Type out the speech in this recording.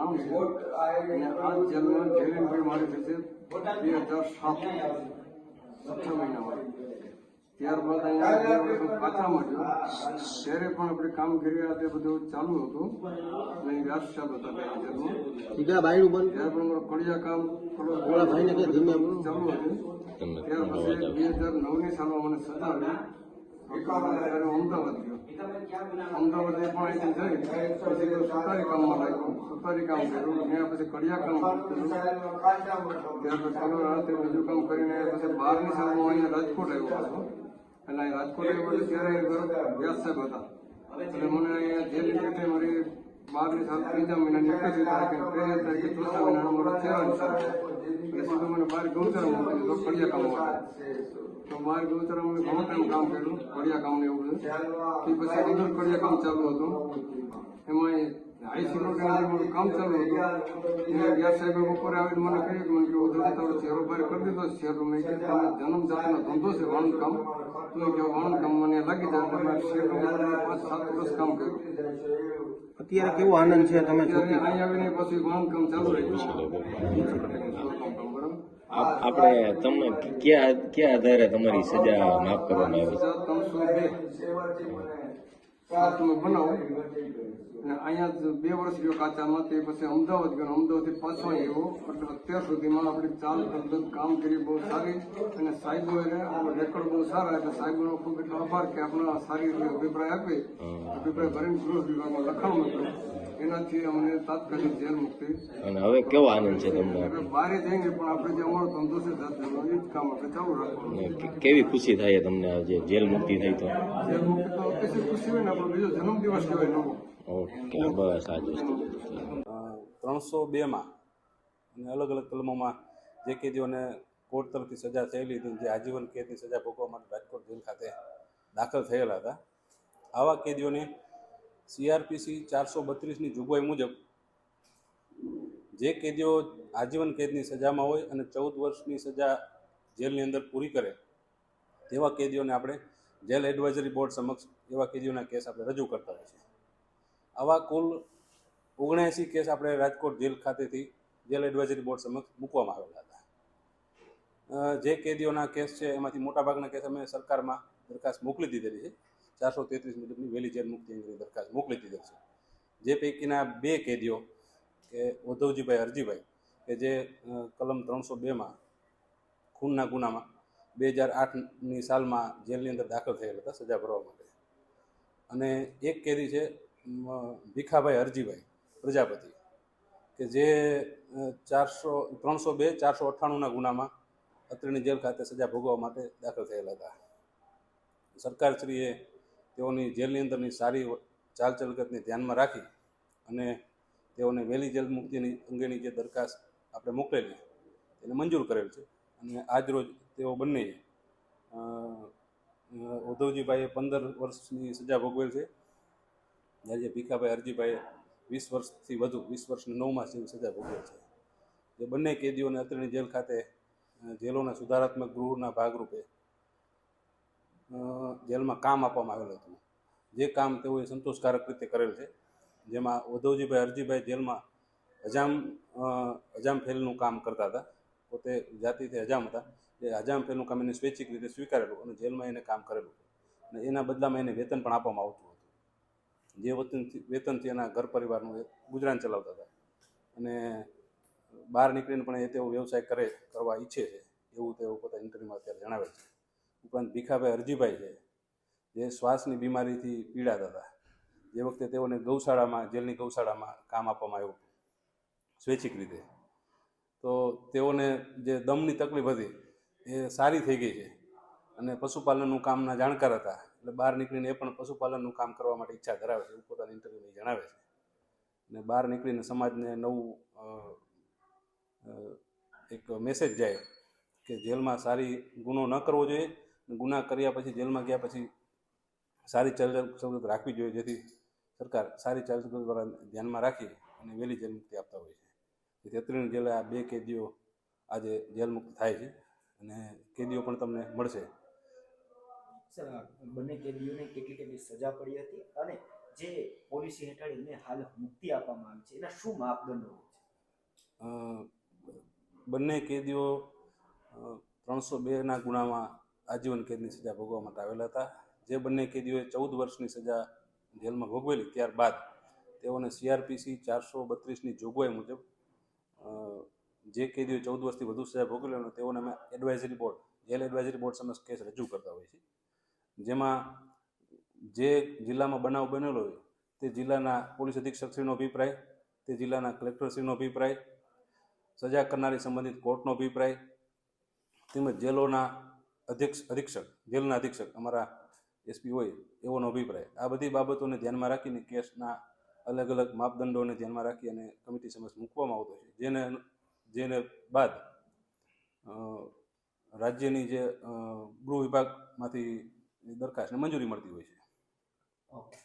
નામ છે અને આ જેલમાં જયવીનભાઈ મારી થશે 2007 6 મહિનામાં. ત્યારબાદ અહીંયા 2 વર્ષ પાછા મળ્યો ત્યારે પણ આપણે કામ કરી તે બધું ચાલુ હતું અને વ્યાસ સાહેબ હતા ત્યાં જેલમાં. ત્યારે પણ મારું કડિયા કામ ચાલુ હતું. ત્યાર પછી 2009ની સાલમાં મને સજા આવી. ત્યારે અમદાવાદ ગયો. અમદાવાદ પણ અહીંથી જઈ પછી સુતારી કામમાં લાગ્યો. સુતારી કામ કર્યું ત્યાં પછી કડિયા કામ કર્યું. ત્યાર પછી રાતે બીજું કામ કરીને પછી 12ની સાલમાં અહીંયા રાજકોટ આવ્યો હતો. એટલે રાજકોટ આવ્યો ત્યારે વ્યાસ સાહેબ હતા એટલે મને અહીંયા જેલ પેટે મારી 12ની સાલ 3જા મહિનાની 21 તારીખે 3જી તારીખે 4થા મહિનાનો મારો 13 સાલ એટલે સીધું મને બહાર ગૌચરા મોકલી દીધો કડિયા કામ માટે. તો બહાર ગૌચરા મને ઘણો ટાઈમ કામ કર્યું કડિયા કામ ને એવું બધું. તે પછી રેગ્યુલર કડિયા કામ ચાલુ હતું. એમાં આઈસી મારું કામ ચાલુ હતું. વ્યાસ સાહેબે બપોરે આવીને મને કહ્યું કે ઉધરથી તારો ચહેરો બહાર કરી દીધો છે. મેં કીધું જન્મ જાતિનો ધંધો છે વાણંદ કામ. તો કે વાણંદ કામ મને લાગી જાય એટલે મેં શેરમાં 5-7 વર્ષ કામ કર્યું. અત્યારે કેવો આનંદ છે તમે અહીં આવીને પછી વાણંદ કામ ચાલુ રહ્યું. આપણે તમે ક્યાં આધારે તમારી સજા માફ કરવામાં આવી? 302 તમે બનાવો અને અહીંયા 2 વર્ષ ગયો કાચામાં. તે પછી અમદાવાદ ગયો. અમદાવાદથી પાછો આવ્યો એટલે અત્યાર સુધીમાં આપણી ચાલ પદ્ધત કામગીરી બહુ સારી અને સાહેબો રેકોર્ડ બહુ સારા. એટલે સાહેબોનો ખૂબ એટલો આભાર કે આપણા સારી રીતે અભિપ્રાય આપે. અભિપ્રાય ભરીને ગૃહ વિભાગમાં લખાણ મોકલ્યું. એનાથી અમને તાત્કાલિક જેલ મુક્તિ. અને હવે કેવો આનંદ છે તમને? બહાર જઈને પણ આપણે જે અમારો ધંધો છે જાતનો એ જ કામ આપણે ચાલુ રાખવાનું. કેવી ખુશી થાય તમને જે જેલ મુક્તિ થઈ તો? જેલ મુક્તિ તો અતિશય ખુશી હોય ને આપણો બીજો જન્મદિવસ કહેવાય નવો. ઓકે, બસ આ જ વસ્તુ. 302માં અને અલગ અલગ કલમોમાં જે કેદીઓને કોર્ટ તરફથી સજા થયેલી હતી, જે આજીવન કેદની સજા ભોગવવા માટે રાજકોટ જેલ ખાતે દાખલ થયેલા હતા, આવા કેદીઓને CRPC 432ની જોગવાઈ મુજબ જે કેદીઓ આજીવન કેદની સજામાં હોય અને 14 વર્ષની સજા જેલની અંદર પૂરી કરે તેવા કેદીઓને આપણે જેલ એડવાઇઝરી બોર્ડ સમક્ષ એવા કેદીઓના કેસ આપણે રજૂ કરતા હોય છે. આવા કુલ 79 કેસ આપણે રાજકોટ જેલ ખાતેથી જેલ એડવાઇઝરી બોર્ડ સમક્ષ મૂકવામાં આવેલા હતા. જે કેદીઓના કેસ છે એમાંથી મોટાભાગના કેસ અમે સરકારમાં દરખાસ્ત મોકલી દીધેલી છે. 433 મુજબની વહેલી જેલ મુક્તિ અંગેની દરખાસ્ત મોકલી દીધેલ છે. જે પૈકીના 2 કેદીઓ કે ઉદ્ધવજીભાઈ હરજીભાઈ કે જે કલમ 302માં ખૂનના ગુનામાં 2008ની સાલમાં જેલની અંદર દાખલ થયેલા હતા સજા ભરવા માટે, અને એક કેદી છે ભીખાભાઈ હરજીભાઈ પ્રજાપતિ કે જે 302-498ના ગુનામાં અત્રેની જેલ ખાતે સજા ભોગવવા માટે દાખલ થયેલા હતા. સરકારશ્રીએ તેઓની જેલની અંદરની સારી ચાલ ચલકતને ધ્યાનમાં રાખી અને તેઓને વહેલી જેલ મુક્તિની અંગેની જે દરખાસ્ત આપણે મોકલેલી એને મંજૂર કરેલ છે. અને આજરોજ તેઓ બંને ઉદ્ધવજીભાઈએ 15 વર્ષની સજા ભોગવેલ છે, જ્યારે ભીખાભાઈ હરજીભાઈએ 20 વર્ષથી વધુ 20 વર્ષને 9 માસ જેવી સજા ભોગવેલ છે. જે બંને કેદીઓને અત્રેની જેલ ખાતે જેલોના સુધારાત્મક ગૃહના ભાગરૂપે જેલમાં કામ આપવામાં આવેલું હતું. જે કામ તેઓએ સંતોષકારક રીતે કરેલ છે, જેમાં ઉદ્ધવજીભાઈ હરજીભાઈ જેલમાં હજામ ફેલનું કામ કરતા હતા. પોતે જાતિથી હજામ હતા. એ હજામ ફેલનું કામ એને સ્વૈચ્છિક રીતે સ્વીકારેલું અને જેલમાં એને કામ કરેલું અને એના બદલામાં એને વેતન પણ આપવામાં આવતું હતું. જે વેતનથી એના ઘર પરિવારનું ગુજરાન ચલાવતા હતા અને બહાર નીકળીને પણ એ તેઓ વ્યવસાય કરવા ઈચ્છે છે એવું તેઓ પોતા ઇન્ટરવ્યુમાં અત્યારે જણાવે છે. ઉપરાંત ભીખાભાઈ હરજીભાઈ છે, જે શ્વાસની બીમારીથી પીડાતા હતા. જે વખતે તેઓને જેલની ગૌશાળામાં કામ આપવામાં આવ્યું સ્વૈચ્છિક રીતે, તો તેઓને જે દમની તકલીફ હતી એ સારી થઈ ગઈ છે અને પશુપાલનનું કામના જાણકાર હતા. એટલે બહાર નીકળીને એ પણ પશુપાલનનું કામ કરવા માટે ઈચ્છા ધરાવે છે એવું પોતાના ઇન્ટરવ્યુમાં જણાવે છે. અને બહાર નીકળીને સમાજને નવું એક મેસેજ જાય કે જેલમાં સારી ગુનો ન કરવો જોઈએ, ગુના કર્યા પછી જેલમાં ગયા પછી સારી ચાલ સવલત રાખવી જોઈએ, જેથી સરકાર સારી ચાલ સવલત ધ્યાનમાં રાખી અને વહેલી જેલ મુક્તિ આપતા હોય છે. જેથી અત્રેની જેલે આ 2 કેદીઓ આજે જેલ મુક્ત થાય છે અને કેદીઓ પણ તમને મળશે. સર, બંને કેદીઓને કેટલી સજા પડી હતી અને જે પોલિસી હેઠળ એને હાલ મુક્તિ આપવામાં આવી છે એના શું માપદંડો હોય છે? બંને કેદીઓ 302ના ગુનામાં આજીવન કેદની સજા ભોગવવા માટે આવેલા હતા. જે બંને કેદીઓએ 14 વર્ષની સજા જેલમાં ભોગવેલી ત્યારબાદ તેઓને CRPC 432ની જોગવાઈ મુજબ જે કેદીઓ 14 વર્ષથી વધુ સજા ભોગવેલી હોય તેઓને અમે advisory board jail advisory board સમક્ષ કેસ રજૂ કરતા હોય છે. જેમાં જે જિલ્લામાં બનાવ બનેલો હોય તે જિલ્લાના પોલીસ અધિક્ષકશ્રીનો અભિપ્રાય, તે જિલ્લાના કલેક્ટરશ્રીનો અભિપ્રાય, સજા કરનારી સંબંધિત કોર્ટનો અભિપ્રાય તેમજ જેલોના અધિક્ષક જેલના અધિક્ષક અમારા SP હોય એવોનો અભિપ્રાય, આ બધી બાબતોને ધ્યાનમાં રાખીને કેસના અલગ અલગ માપદંડોને ધ્યાનમાં રાખી અને કમિટી સમક્ષ મૂકવામાં આવતો છે. જેને બાદ રાજ્યની જે ગૃહ વિભાગમાંથી દરખાસ્તને મંજૂરી મળતી હોય છે. ઓકે.